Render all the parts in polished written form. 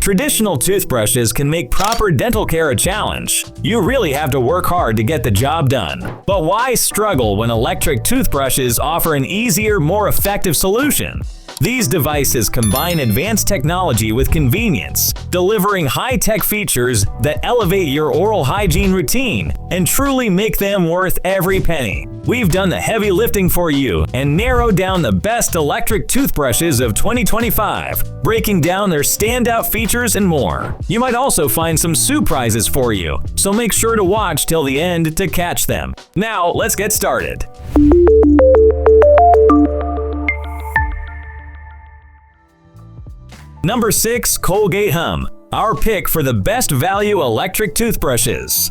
Traditional toothbrushes can make proper dental care a challenge. You really have to work hard to get the job done. But why struggle when electric toothbrushes offer an easier, more effective solution? These devices combine advanced technology with convenience, delivering high-tech features that elevate your oral hygiene routine and truly make them worth every penny. We've done the heavy lifting for you and narrowed down the best electric toothbrushes of 2025, breaking down their standout features and more. You might also find some surprises for you, so make sure to watch till the end to catch them. Now, let's get started. Number 6. Colgate Hum, our pick for the best value electric toothbrushes.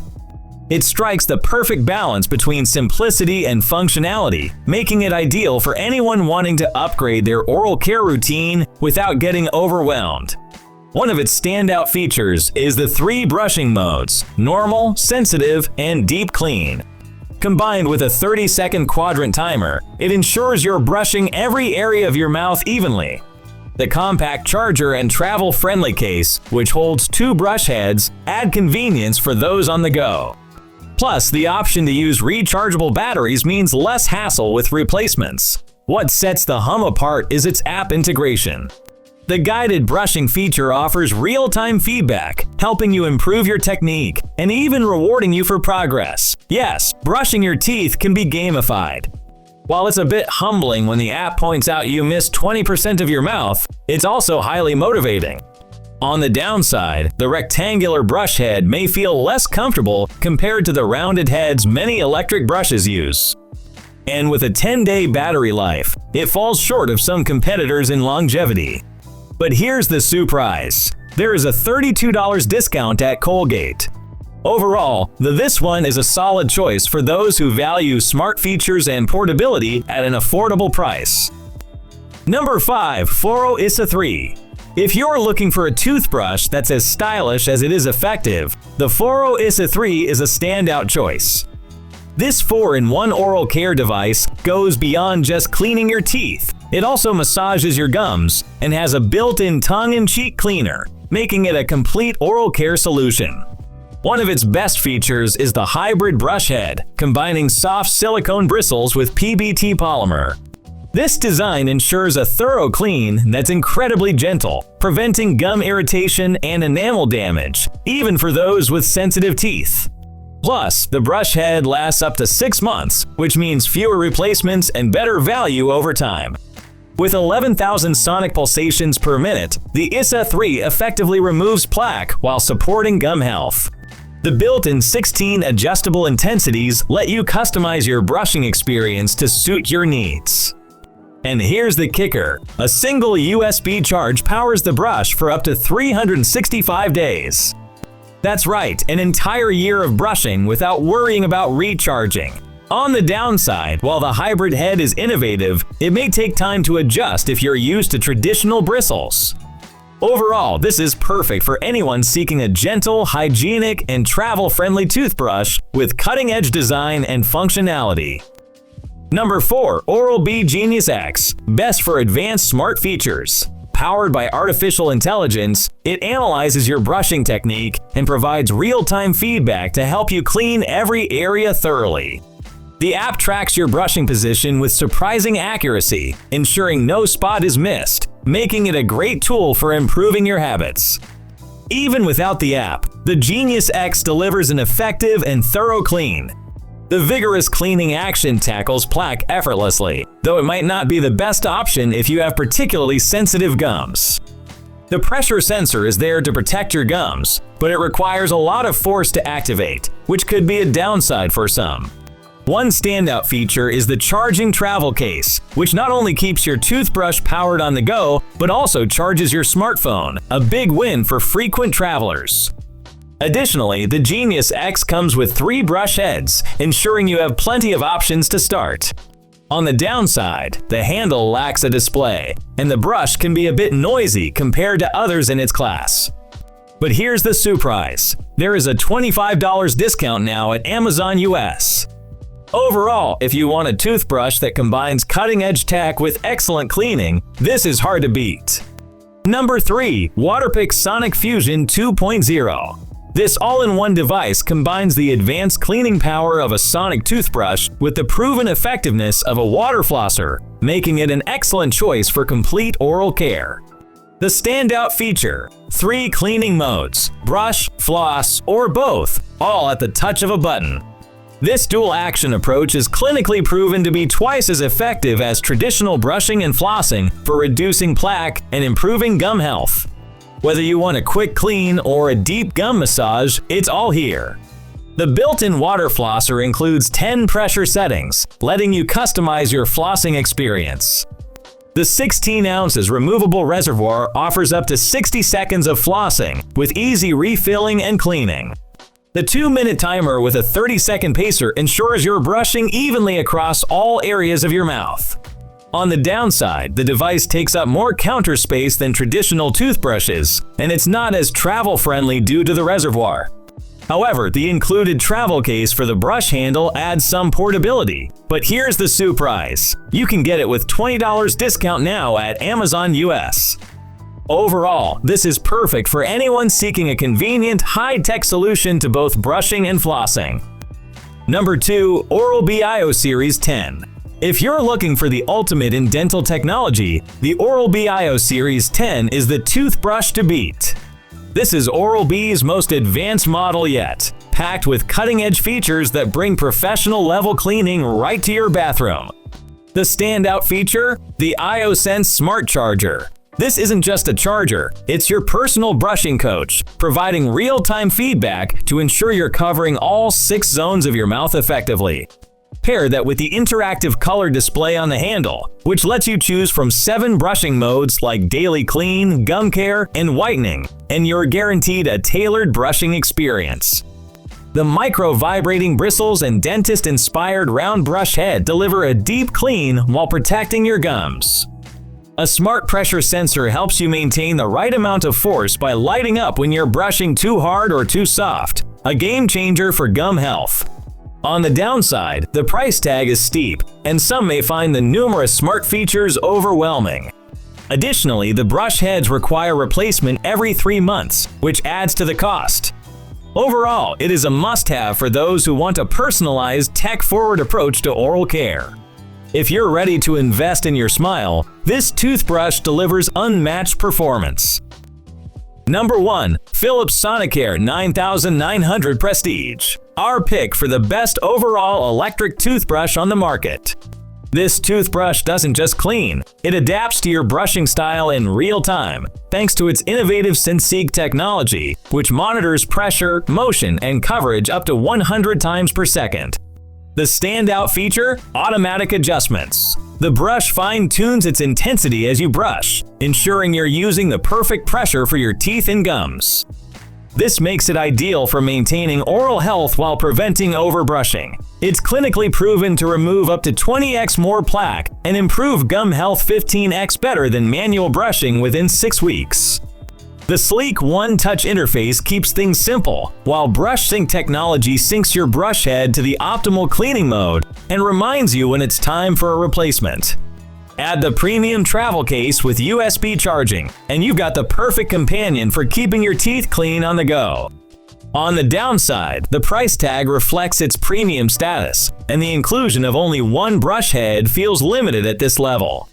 It strikes the perfect balance between simplicity and functionality, making it ideal for anyone wanting to upgrade their oral care routine without getting overwhelmed. One of its standout features is the 3 brushing modes: normal, sensitive, and deep clean. Combined with a 30-second quadrant timer, it ensures you're brushing every area of your mouth evenly. The compact charger and travel-friendly case, which holds 2 brush heads, add convenience for those on the go. Plus, the option to use rechargeable batteries means less hassle with replacements. What sets the Hum apart is its app integration. The guided brushing feature offers real-time feedback, helping you improve your technique and even rewarding you for progress. Yes, brushing your teeth can be gamified. While it's a bit humbling when the app points out you missed 20% of your mouth, it's also highly motivating. On the downside, the rectangular brush head may feel less comfortable compared to the rounded heads many electric brushes use. And with a 10-day battery life, it falls short of some competitors in longevity. But here's the surprise. There is a $32 discount at Colgate. Overall, this one is a solid choice for those who value smart features and portability at an affordable price. Number 5. FOREO ISSA 3. If you're looking for a toothbrush that's as stylish as it is effective, the FOREO ISSA 3 is a standout choice. This 4-in-1 oral care device goes beyond just cleaning your teeth. It also massages your gums and has a built-in tongue-in-cheek cleaner, making it a complete oral care solution. One of its best features is the hybrid brush head, combining soft silicone bristles with PBT polymer. This design ensures a thorough clean that's incredibly gentle, preventing gum irritation and enamel damage, even for those with sensitive teeth. Plus, the brush head lasts up to 6 months, which means fewer replacements and better value over time. With 11,000 sonic pulsations per minute, the ISSA 3 effectively removes plaque while supporting gum health. The built-in 16 adjustable intensities let you customize your brushing experience to suit your needs. And here's the kicker. A single USB charge powers the brush for up to 365 days. That's right, an entire year of brushing without worrying about recharging. On the downside, while the hybrid head is innovative, it may take time to adjust if you're used to traditional bristles. Overall, this is perfect for anyone seeking a gentle, hygienic, and travel-friendly toothbrush with cutting-edge design and functionality. Number 4. Oral-B Genius X, best for advanced smart features. Powered by artificial intelligence, it analyzes your brushing technique and provides real-time feedback to help you clean every area thoroughly. The app tracks your brushing position with surprising accuracy, ensuring no spot is missed, making it a great tool for improving your habits. Even without the app, the Genius X delivers an effective and thorough clean. The vigorous cleaning action tackles plaque effortlessly, though it might not be the best option if you have particularly sensitive gums. The pressure sensor is there to protect your gums, but it requires a lot of force to activate, which could be a downside for some. One standout feature is the charging travel case, which not only keeps your toothbrush powered on the go, but also charges your smartphone, a big win for frequent travelers. Additionally, the Genius X comes with 3 brush heads, ensuring you have plenty of options to start. On the downside, the handle lacks a display, and the brush can be a bit noisy compared to others in its class. But here's the surprise. There is a $25 discount now at Amazon US. Overall, if you want a toothbrush that combines cutting-edge tech with excellent cleaning, this is hard to beat. Number 3. Waterpik Sonic Fusion 2.0. This all-in-one device combines the advanced cleaning power of a sonic toothbrush with the proven effectiveness of a water flosser, making it an excellent choice for complete oral care. The standout feature: 3 cleaning modes, brush, floss, or both, all at the touch of a button. This dual-action approach is clinically proven to be twice as effective as traditional brushing and flossing for reducing plaque and improving gum health. Whether you want a quick clean or a deep gum massage, it's all here. The built-in water flosser includes 10 pressure settings, letting you customize your flossing experience. The 16 ounces removable reservoir offers up to 60 seconds of flossing, with easy refilling and cleaning. The 2-minute timer with a 30-second pacer ensures you're brushing evenly across all areas of your mouth. On the downside, the device takes up more counter space than traditional toothbrushes, and it's not as travel-friendly due to the reservoir. However, the included travel case for the brush handle adds some portability. But here's the surprise: you can get it with $20 discount now at Amazon US. Overall, this is perfect for anyone seeking a convenient, high-tech solution to both brushing and flossing. Number 2. Oral-B IO Series 10. If you're looking for the ultimate in dental technology, the Oral-B IO Series 10 is the toothbrush to beat. This is Oral-B's most advanced model yet, packed with cutting-edge features that bring professional-level cleaning right to your bathroom. The standout feature? The IOSense Smart Charger. This isn't just a charger, it's your personal brushing coach, providing real-time feedback to ensure you're covering all 6 zones of your mouth effectively. Pair that with the interactive color display on the handle, which lets you choose from 7 brushing modes like daily clean, gum care, and whitening, and you're guaranteed a tailored brushing experience. The micro-vibrating bristles and dentist-inspired round brush head deliver a deep clean while protecting your gums. A smart pressure sensor helps you maintain the right amount of force by lighting up when you're brushing too hard or too soft, a game changer for gum health. On the downside, the price tag is steep, and some may find the numerous smart features overwhelming. Additionally, the brush heads require replacement every 3 months, which adds to the cost. Overall, it is a must-have for those who want a personalized, tech-forward approach to oral care. If you're ready to invest in your smile, this toothbrush delivers unmatched performance. Number 1. Philips Sonicare 9900 Prestige. Our pick for the best overall electric toothbrush on the market. This toothbrush doesn't just clean, it adapts to your brushing style in real time, thanks to its innovative SenseQ technology, which monitors pressure, motion, and coverage up to 100 times per second. The standout feature? Automatic adjustments. The brush fine-tunes its intensity as you brush, ensuring you're using the perfect pressure for your teeth and gums. This makes it ideal for maintaining oral health while preventing overbrushing. It's clinically proven to remove up to 20x more plaque and improve gum health 15x better than manual brushing within 6 weeks. The sleek one-touch interface keeps things simple, while Brush Sync technology syncs your brush head to the optimal cleaning mode and reminds you when it's time for a replacement. Add the premium travel case with USB charging, and you've got the perfect companion for keeping your teeth clean on the go. On the downside, the price tag reflects its premium status, and the inclusion of only 1 brush head feels limited at this level.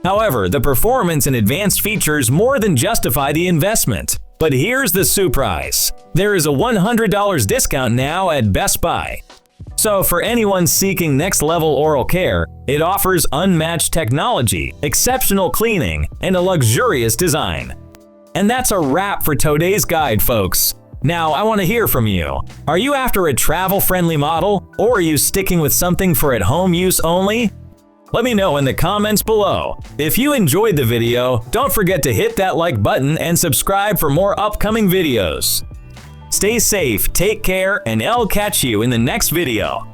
However, the performance and advanced features more than justify the investment. But here's the surprise: there is a $100 discount now at Best Buy. So for anyone seeking next-level oral care, it offers unmatched technology, exceptional cleaning, and a luxurious design. And that's a wrap for today's guide, folks. Now, I want to hear from you. Are you after a travel-friendly model, or are you sticking with something for at-home use only? Let me know in the comments below. If you enjoyed the video, don't forget to hit that like button and subscribe for more upcoming videos. Stay safe, take care, and I'll catch you in the next video.